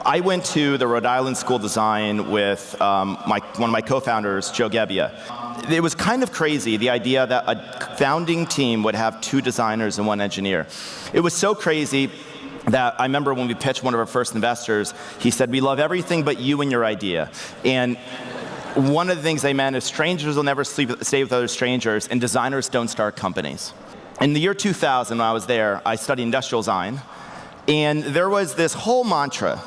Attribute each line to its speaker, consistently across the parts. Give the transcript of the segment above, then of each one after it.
Speaker 1: I went to the Rhode Island School of Design with one of my co-founders, Joe Gebbia. It was kind of crazy, the idea that a founding team would have 2 designers and 1 engineer. It was so crazy that I remember when we pitched one of our first investors, he said, "We love everything but you and your idea." And one of the things they meant is strangers will never stay with other strangers, and designers don't start companies. In the year 2000, when I was there, I studied industrial design, and there was this whole mantra: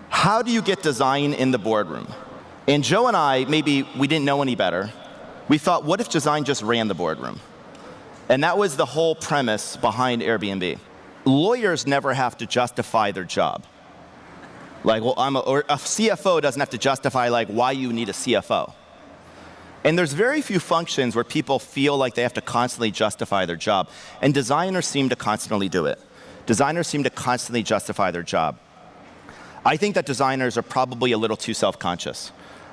Speaker 1: how do you get design in the boardroom? And Joe and I, maybe we didn't know any better, we thought, what if design just ran the boardroom? And that was the whole premise behind Airbnb. Lawyers never have to justify their job. Like, well, or a CFO doesn't have to justify like why you need a CFO. And there's very few functions where people feel like they have to constantly justify their job. And designers seem to constantly do it. Designers seem to constantly justify their job. I think that designers are probably a little too self-conscious.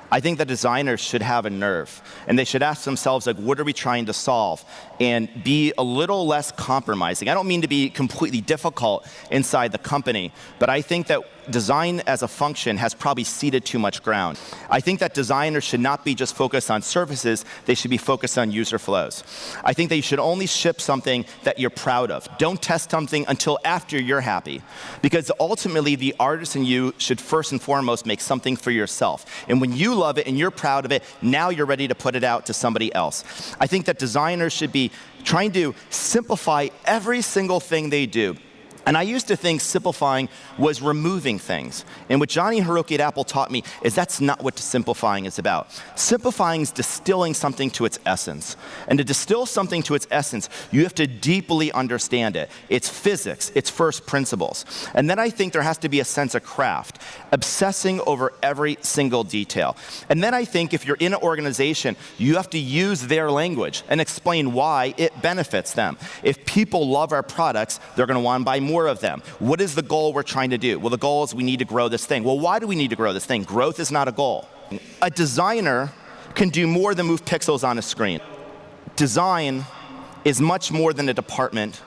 Speaker 1: I think that designers should have a nerve, and they should ask themselves, like, what are we trying to solve? And be a little less compromising. I don't mean to be completely difficult inside the company, but I think that design as a function has probably ceded too much ground. I think that designers should not be just focused on services, they should be focused on user flows. I think that you should only ship something that you're proud of. Don't test something until after you're happy. Because ultimately, the artist in you should first and foremost make something for yourself. And when you love it and you're proud of it, now you're ready to put it out to somebody else. I think that designers should be trying to simplify every single thing they do. And I used to think simplifying was removing things. And what Johnny Hiroki at Apple taught me is that's not what simplifying is about. Simplifying is distilling something to its essence. And to distill something to its essence, you have to deeply understand it. It's physics, it's first principles. And then I think there has to be a sense of craft, obsessing over every single detail. And then I think if you're in an organization, you have to use their language and explain why it benefits them. If people love our products, they're going to want to buy more of them. What is the goal we're trying to do? Well, the goal is we need to grow this thing. Well, why do we need to grow this thing? Growth is not a goal. A designer can do more than move pixels on a screen. Design is much more than a department.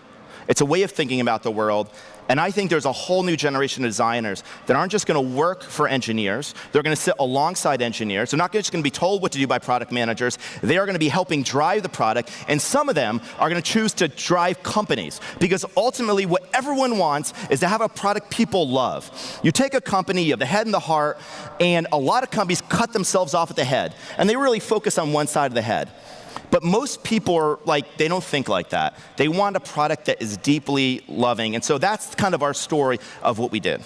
Speaker 1: It's a way of thinking about the world. And I think there's a whole new generation of designers that aren't just going to work for engineers. They're going to sit alongside engineers. They're not just going to be told what to do by product managers. They are going to be helping drive the product. And some of them are going to choose to drive companies. Because ultimately, what everyone wants is to have a product people love. You take a company, you have the head and the heart, and a lot of companies cut themselves off at the head. And they really focus on one side of the head. But most people are like, they don't think like that. They want a product that is deeply loving. And so that's kind of our story of what we did.